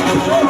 Thank you.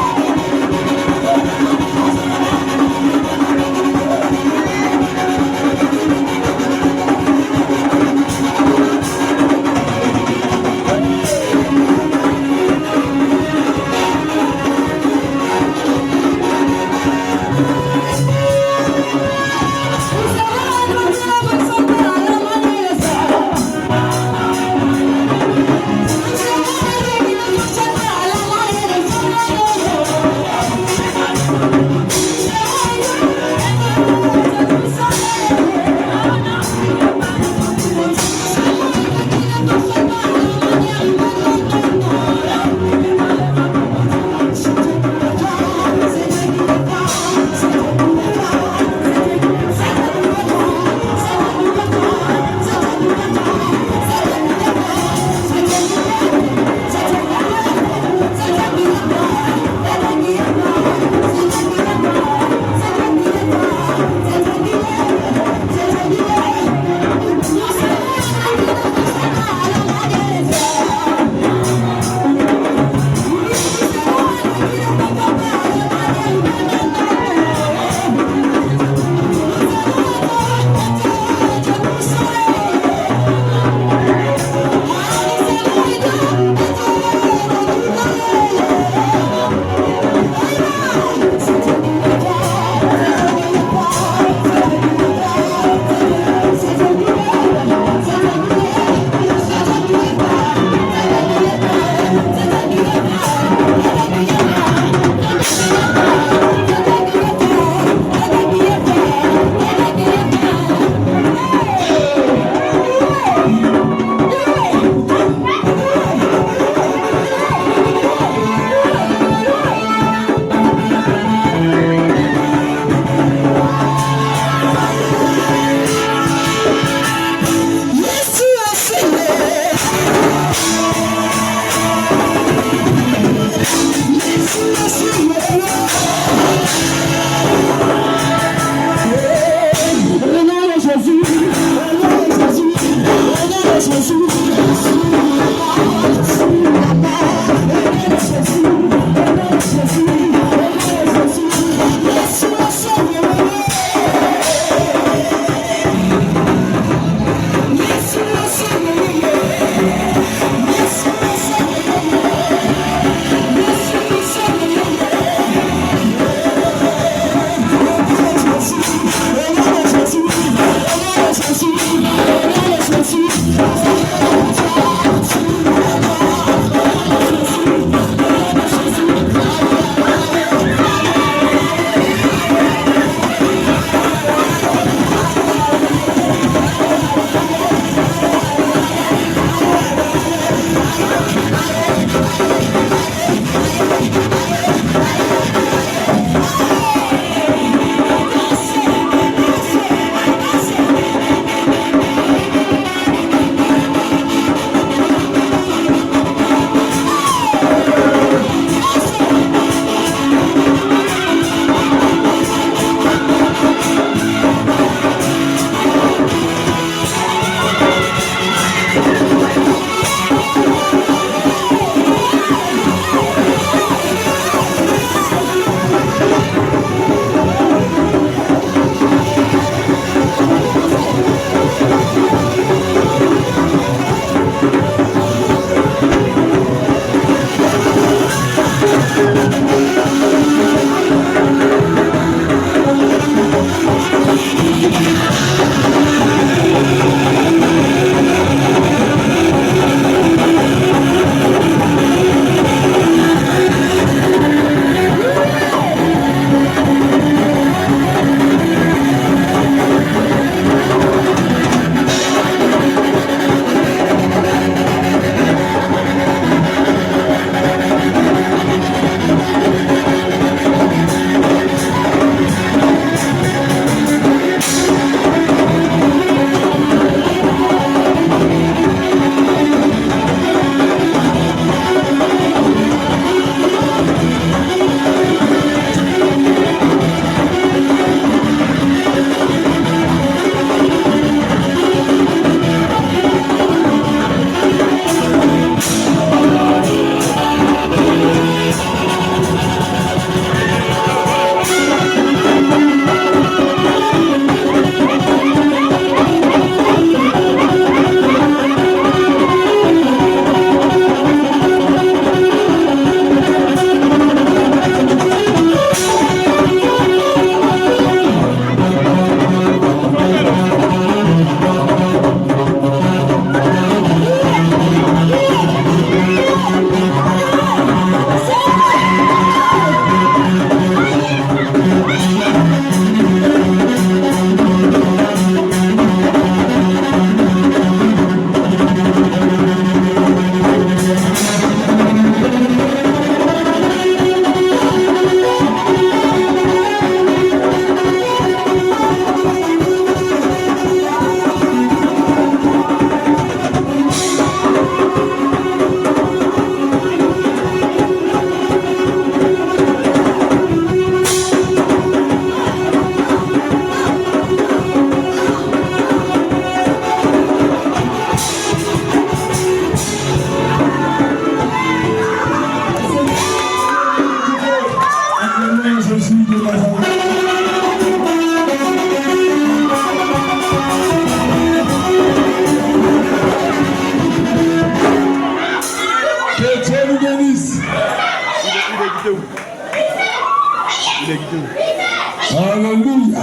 Alléluia.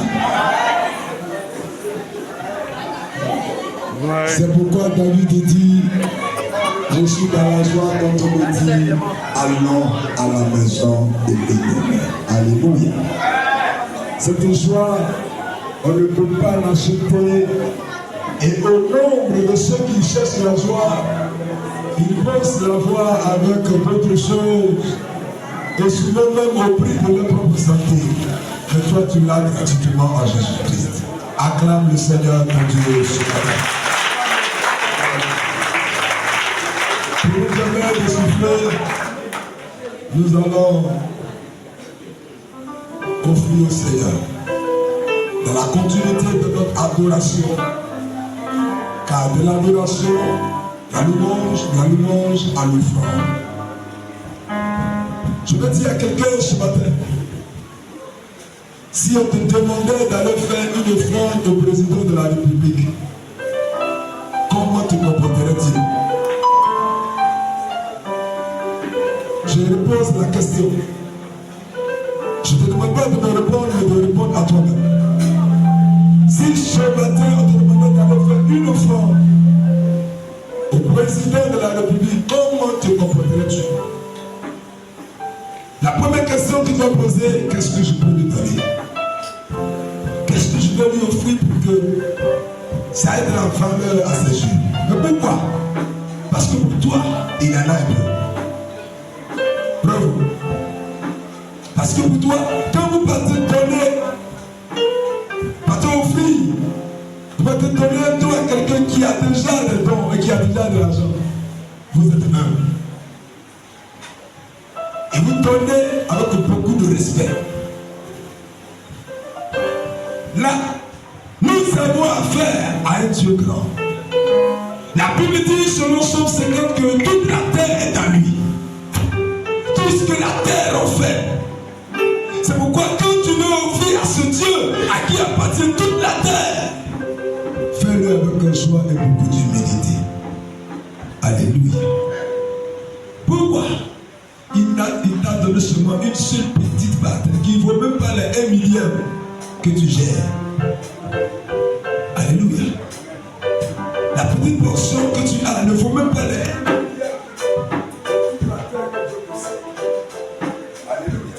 C'est pourquoi David dit, je suis dans la joie quand on me dit, allons à la maison de l'Éternel. Alléluia. Cette joie, on ne peut pas l'acheter. Et au nombre de ceux qui cherchent la joie, ils pensent l'avoir avec d'autres choses. Et souvent même au prix de leur propre santé. Que toi tu l'as gratuitement en Jésus-Christ. Acclame le Seigneur ton Dieu ce matin. Pour nous permettre de souffler, nous allons offrir au Seigneur dans la continuité de notre adoration. Car de l'adoration, la louange à l'offrande. Je veux dire à quelqu'un ce matin, si on te demandait d'aller faire une offrande au président de la République, comment te comporterais-tu? Je repose la question. Je ne te demande pas de me répondre, mais de répondre à toi-même. Si ce matin on te demandait d'aller faire une offrande au président de la République, comment te comporterais-tu? La première question que tu dois poser, qu'est-ce que je peux lui donner? Qu'est-ce que je dois lui offrir pour que ça aide la valeur à ses yeux? Mais pourquoi? Parce que pour toi, il y en a un peu. Bravo. Parce que pour toi, quand vous partez donner, partez offrir, vous partez donner un don à quelqu'un qui a déjà des dons et qui a déjà de l'argent, vous êtes humble. Et vous donnez avec beaucoup de respect. Là, nous avons affaire à un Dieu grand. La Bible dit selon Somme 50 que toute la terre est à lui. Tout ce que la terre en fait. C'est pourquoi quand tu veux offrir à ce Dieu à qui appartient toute la terre, fais-le avec joie et beaucoup d'humilité. Alléluia. Pourquoi? Il t'a donné seulement une seule petite partie qui ne vaut même pas les 1 millième que tu gères. Alléluia. La petite portion que tu as ne vaut même pas les 1 millième. Alléluia.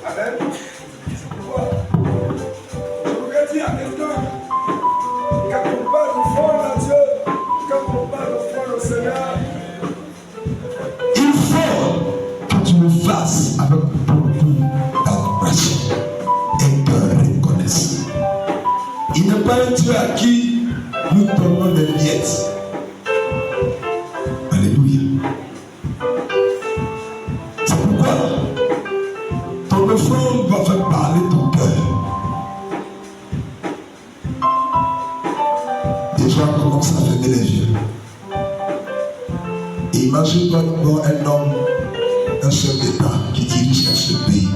Amen. Je voudrais dire à quelqu'un, quand on parle d'offrande à Dieu, quand on parle d'offrande au Seigneur, il faut que tu le fasses avec beaucoup d'adoration et de reconnaissance. Il n'est pas un Dieu à qui nous donnons des miettes. Alléluia. C'est pourquoi ton offrande va faire parler ton cœur. Les gens commencent à fermer les yeux. Imagine-toi un homme, un chef d'État qui dirige ce pays.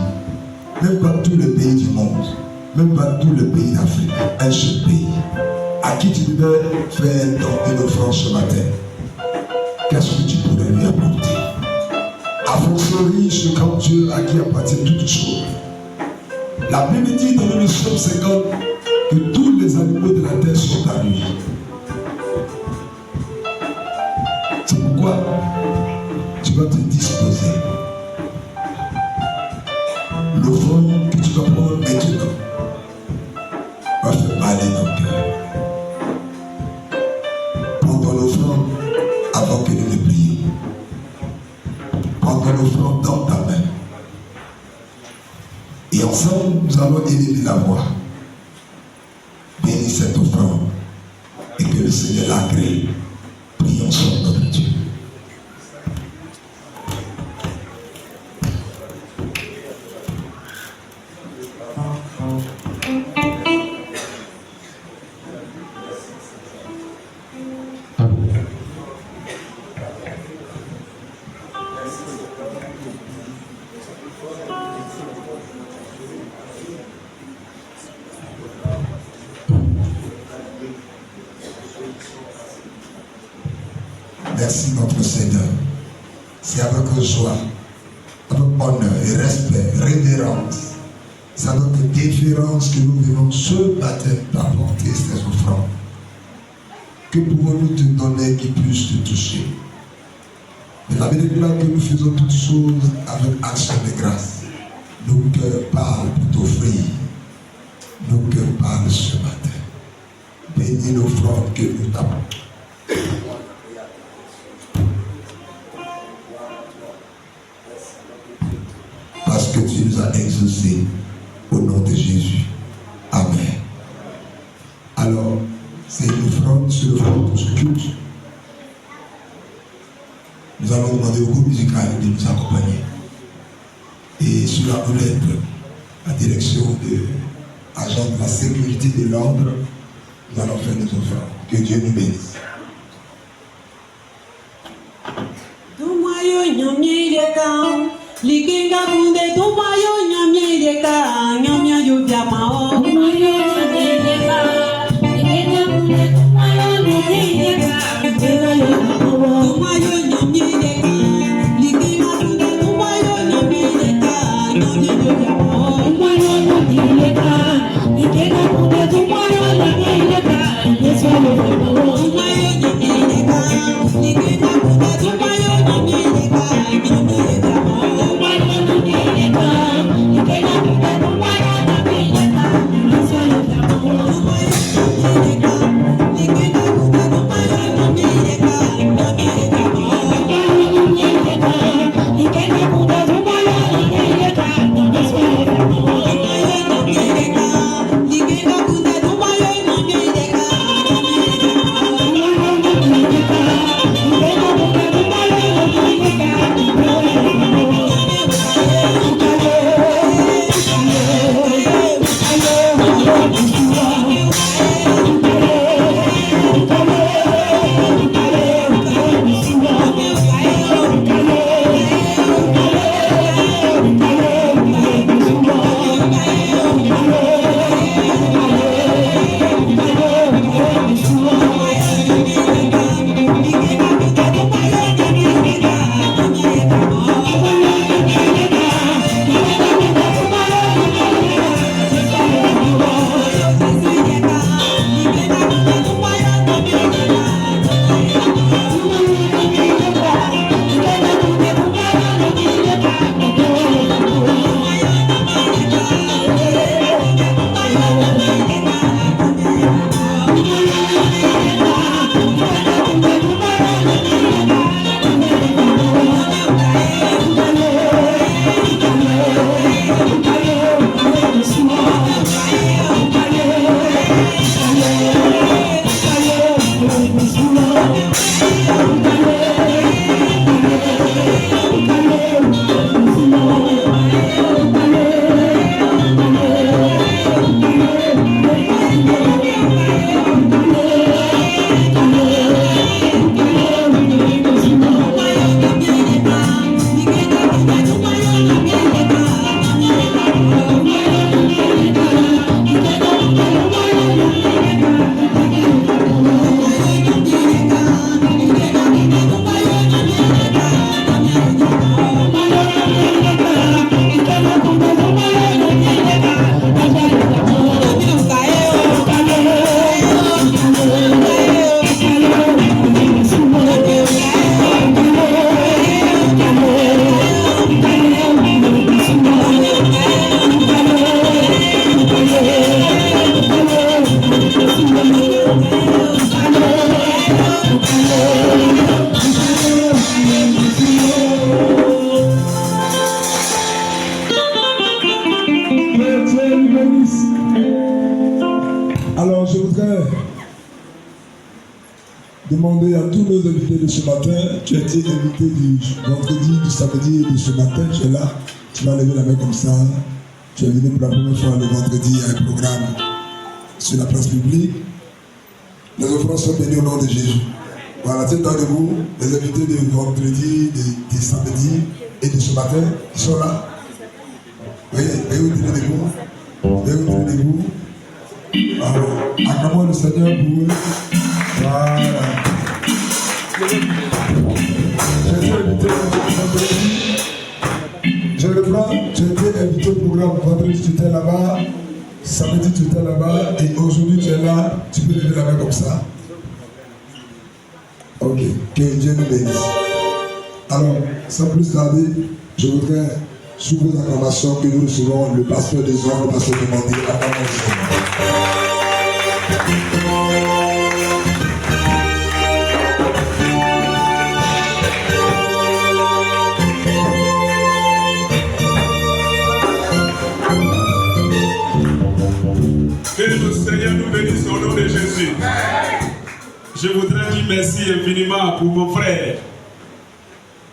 Même pas tous les pays du monde, même pas tous les pays d'Afrique, un seul pays. À qui tu devais faire une offrande ce matin? Qu'est-ce que tu pourrais lui apporter? A fortiori, ce grand Dieu à qui appartient toutes choses. La Bible dit dans le Psaume 50 que tous les animaux de la terre sont à lui. C'est pourquoi tu vas te disposer. L'offrande que tu vas prendre maintenant va faire parler ton cœur. Prends ton offrande avant que nous ne prions. Prends ton offrande dans ta main. Et ensemble, nous allons élever la voix. Bénis cette offrande et que le Seigneur l'agrée. Prions sur notre Dieu. Merci notre Seigneur. C'est avec joie, avec honneur et respect, révérence. C'est notre déférence que nous venons ce matin d'apporter ces offrandes. Que pouvons-nous te donner qui puisse te toucher? Mais la Bible dit que nous faisons toutes choses avec action de grâce. Nos cœurs parlent pour t'offrir. Nos cœurs parlent ce matin. Bénis l'offrande que nous t'apportons. Parce que tu nous as exaucés au nom de Jésus. Amen. Alors, c'est une offrande sur le front de ce culte. Nous allons demander au groupe musical de nous accompagner. Et sous la houlette, la direction de l'agent de la sécurité de l'ordre, nous allons faire nos offrandes. Que Dieu nous bénisse. Alors je voudrais demander à tous nos invités de ce matin, tu as été invité du vendredi, du samedi et de ce matin, tu es là, tu vas lever la main comme ça, tu es venu pour la première fois le vendredi à un programme sur la place publique. Les offrandes sont bénies au nom de Jésus. Voilà, c'est dans debout, les invités du vendredi, du samedi et de ce matin, ils sont là. Voyez, vous tenez debout. Voyez, vous tenez debout. Alors, acclamons le Seigneur pour eux. Voilà. Je les ai invités le vendredi. Je le Samedi, tu étais là-bas et aujourd'hui, tu es là. Tu peux lever la main comme ça. Ok. Que Dieu nous bénisse. Alors, sans plus tarder, je voudrais, sous vos acclamations, que nous recevons le pasteur des hommes, le pasteur de Mandé, Que le Seigneur nous bénisse au nom de Jésus. Je voudrais dire merci infiniment pour mon frère.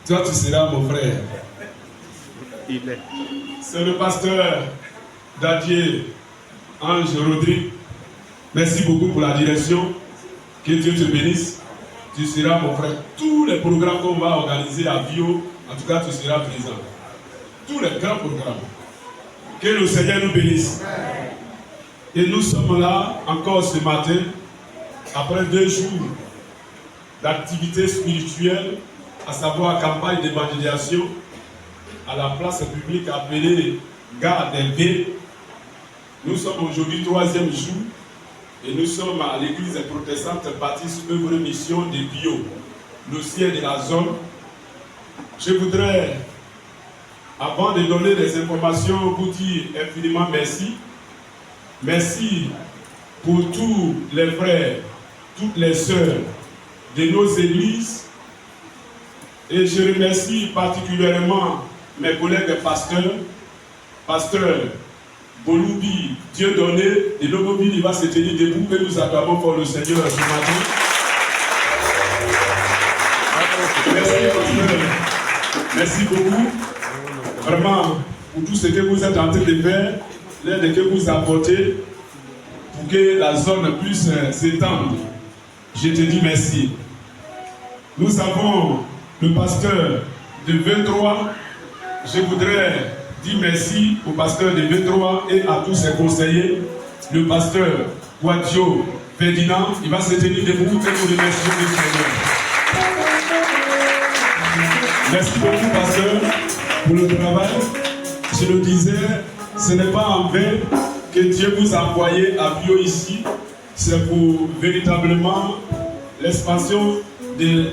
Toi, tu seras mon frère. C'est le pasteur Dadier Ange Rodrigue. Merci beaucoup pour la direction. Que Dieu te bénisse. Tu seras mon frère. Tous les programmes qu'on va organiser à Bio, en tout cas, tu seras présent. Tous les grands programmes. Que le Seigneur nous bénisse. Et nous sommes là encore ce matin, après 2 jours d'activité spirituelle, à savoir campagne d'évangélisation à la place publique appelée Gare d'Elvé. Nous sommes aujourd'hui 3e jour et nous sommes à l'église protestante baptiste œuvre mission de Bio, le siège de la zone. Je voudrais, avant de donner des informations, vous dire infiniment merci. Merci pour tous les frères, toutes les sœurs de nos églises. Et je remercie particulièrement mes collègues pasteurs, pasteur Boloubi, Dieu donné, et Loboville, il va se tenir debout et nous acclamons pour le Seigneur ce matin. Merci pasteur, merci beaucoup, vraiment, pour tout ce que vous êtes en train de faire. L'aide que vous apportez pour que la zone puisse s'étendre. Je te dis merci. Nous avons le pasteur de 23. Je voudrais dire merci au pasteur de 23 et à tous ses conseillers. Le pasteur Guadio Ferdinand, il va se tenir debout et nous remercions le Seigneur. Merci beaucoup, pasteur, pour le travail. Je le disais, ce n'est pas en vain que Dieu vous a envoyé à Bio ici. C'est pour véritablement l'expansion de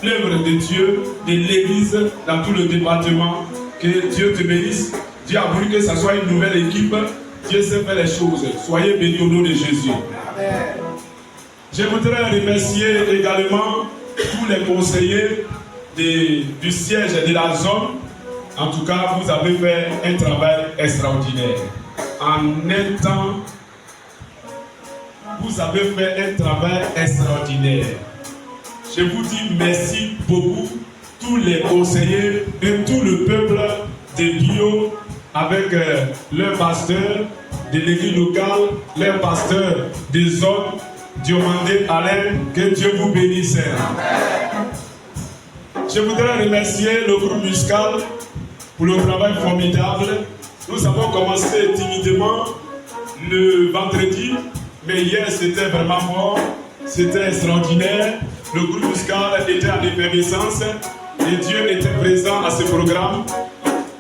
l'œuvre de Dieu, de l'Église dans tout le département. Que Dieu te bénisse. Dieu a voulu que ce soit une nouvelle équipe. Dieu sait faire les choses. Soyez bénis au nom de Jésus. Amen. Je voudrais remercier également tous les conseillers du siège de la zone. En tout cas, vous avez fait un travail extraordinaire. En un temps, vous avez fait un travail extraordinaire. Je vous dis merci beaucoup, tous les conseillers et tout le peuple de Bio, avec leur pasteur de l'église locale, leur pasteur des zones, Diomandé Alain, que Dieu vous bénisse. Je voudrais remercier le groupe musical pour le travail formidable. Nous avons commencé timidement le vendredi, mais hier c'était vraiment fort, c'était extraordinaire. Le groupe musical était en effervescence et Dieu était présent à ce programme.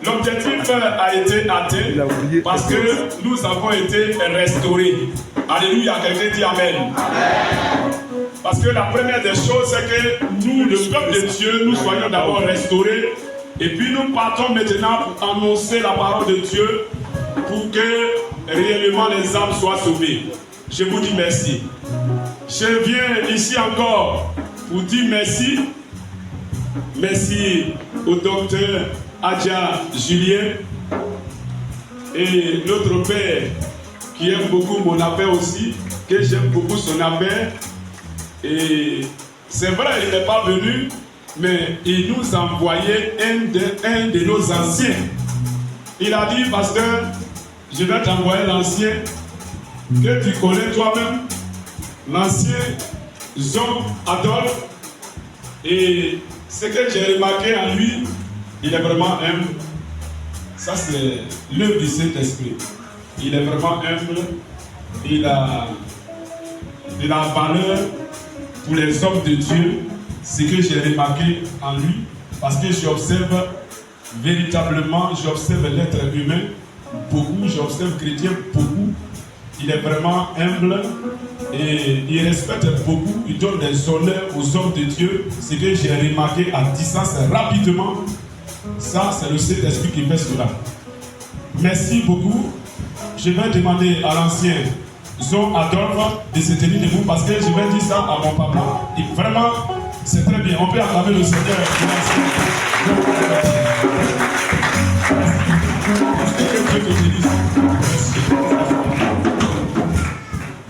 L'objectif a été atteint parce que nous avons été restaurés. Alléluia, quelqu'un dit Amen. Amen. Parce que la première des choses, c'est que nous, le peuple de Dieu, nous soyons d'abord restaurés. Et puis nous partons maintenant pour annoncer la parole de Dieu pour que réellement les âmes soient sauvées. Je vous dis merci. Je viens ici encore pour dire merci. Merci au docteur Adja Julien et notre père qui aime beaucoup mon appel aussi, que j'aime beaucoup son appel. Et c'est vrai, il n'est pas venu, mais il nous a envoyé un de nos anciens. Il a dit, pasteur, je vais t'envoyer l'ancien que tu connais toi-même, l'ancien Jean Adolphe. Et ce que j'ai remarqué en lui, il est vraiment humble. Ça, c'est l'œuvre du Saint-Esprit. Il est vraiment humble. Il a valeur pour les hommes de Dieu. Ce que j'ai remarqué en lui, parce que j'observe véritablement, j'observe l'être humain beaucoup, j'observe chrétien beaucoup. Il est vraiment humble et il respecte beaucoup, il donne des honneurs aux hommes de Dieu. Ce que j'ai remarqué à distance rapidement, ça c'est le Saint-Esprit qui fait cela. Merci beaucoup. Je vais demander à l'ancien Zon Adolphe de se tenir debout parce que je vais dire ça à mon papa. Et vraiment, c'est très bien. On peut acclamer le Seigneur.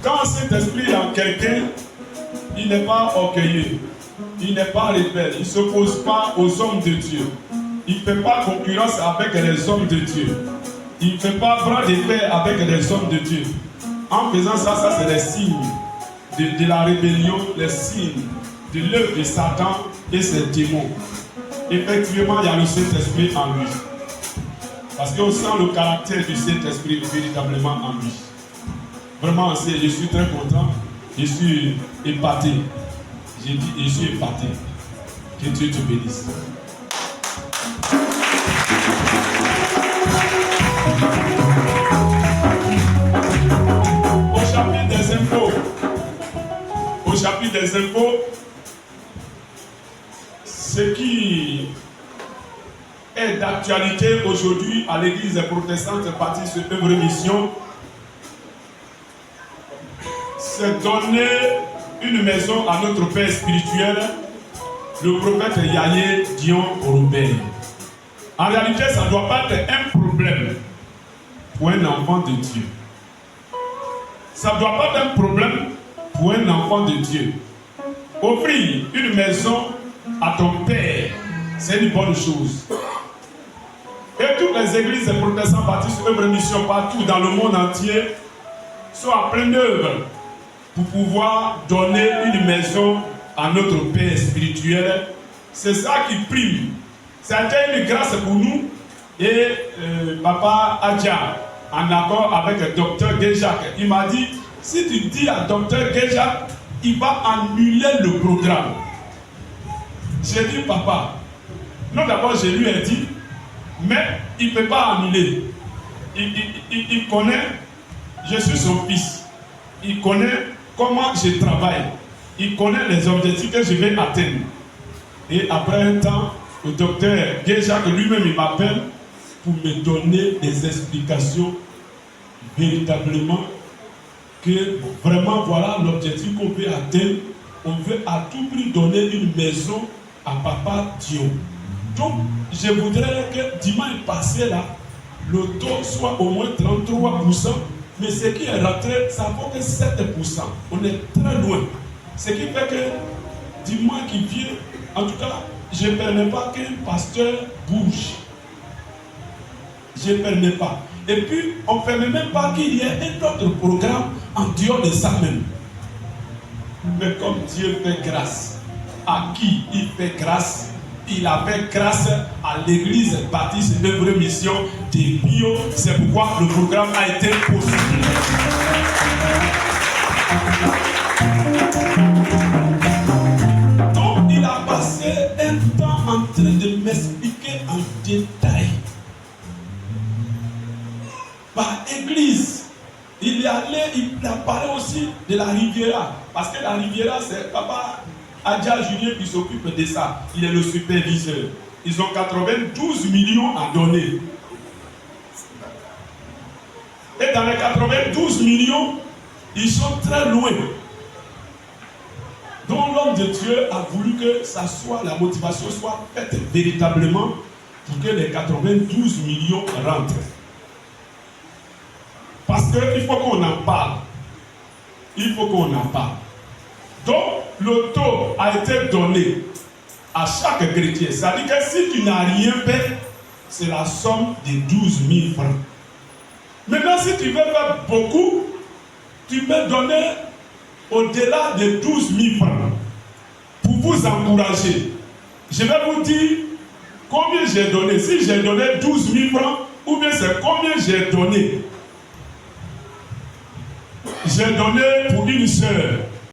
Quand cet esprit est en quelqu'un, il n'est pas orgueilleux, il n'est pas rebelle, il ne s'oppose pas aux hommes de Dieu. Il ne fait pas concurrence avec les hommes de Dieu. Il ne fait pas bras de fer avec les hommes de Dieu. En faisant ça, ça c'est les signes de la rébellion, les signes de l'œuvre de Satan et ses démons. Effectivement, il y a le Saint-Esprit en lui. Parce qu'on sent le caractère du Saint-Esprit véritablement en lui. Vraiment, je suis très content. Je suis épaté. J'ai dit, je suis épaté. Que Dieu te bénisse. Au chapitre des infos, ce qui est d'actualité aujourd'hui à l'église protestante baptiste œuvre mission, c'est donner une maison à notre père spirituel, le prophète Yahé Dion Robert. En réalité, ça ne doit pas être un problème pour un enfant de Dieu. Ça ne doit pas être un problème pour un enfant de Dieu. Offrir une maison à ton père, c'est une bonne chose. Et toutes les églises protestantes baptistes œuvre mission partout dans le monde entier sont en pleine œuvre pour pouvoir donner une maison à notre père spirituel. C'est ça qui prime. C'était une grâce pour nous. Et Papa Adja, en accord avec le docteur Géjac, il m'a dit, si tu dis à docteur Géjac, il va annuler le programme. J'ai dit, papa, non, d'abord je lui ai dit, mais il ne peut pas annuler. Il connaît, je suis son fils. Il connaît comment je travaille. Il connaît les objectifs que je vais atteindre. Et après un temps, le docteur Géjac lui-même il m'appelle pour me donner des explications véritablement que vraiment voilà l'objectif qu'on veut atteindre. On veut à tout prix donner une maison à Papa Dion. Donc je voudrais que dimanche passé là, le taux soit au moins 33%, mais ce qui est rentré, ça vaut que 7%. On est très loin. Ce qui fait que dimanche qui vient, en tout cas, je ne permets pas qu'un pasteur bouge. Je ne permets pas. Et puis, on ne permet même pas qu'il y ait un autre programme en dehors de ça même. Mais comme Dieu fait grâce, à qui il fait grâce, il a fait grâce à l'église baptiste d'œuvre mission de Bio. C'est pourquoi le programme a été possible. Donc, il a passé un temps en train de m'expliquer en détail. Par église, il est allé, il a parlé aussi de la Riviera. Parce que la Riviera, c'est Papa Adja Julien qui s'occupe de ça. Il est le superviseur. Ils ont 92 millions à donner. Et dans les 92 millions, ils sont très loin. Donc l'homme de Dieu a voulu que ça soit, la motivation soit faite véritablement pour que les 92 millions rentrent. Parce qu'il faut qu'on en parle. Il faut qu'on en parle. Donc, le taux a été donné à chaque chrétien. Ça dit que si tu n'as rien fait, c'est la somme de 12 000 francs. Maintenant, si tu veux faire beaucoup, tu peux donner au-delà de 12 000 francs pour vous encourager. Je vais vous dire combien j'ai donné. Si j'ai donné 12 000 francs, ou bien c'est combien j'ai donné. J'ai donné pour une sœur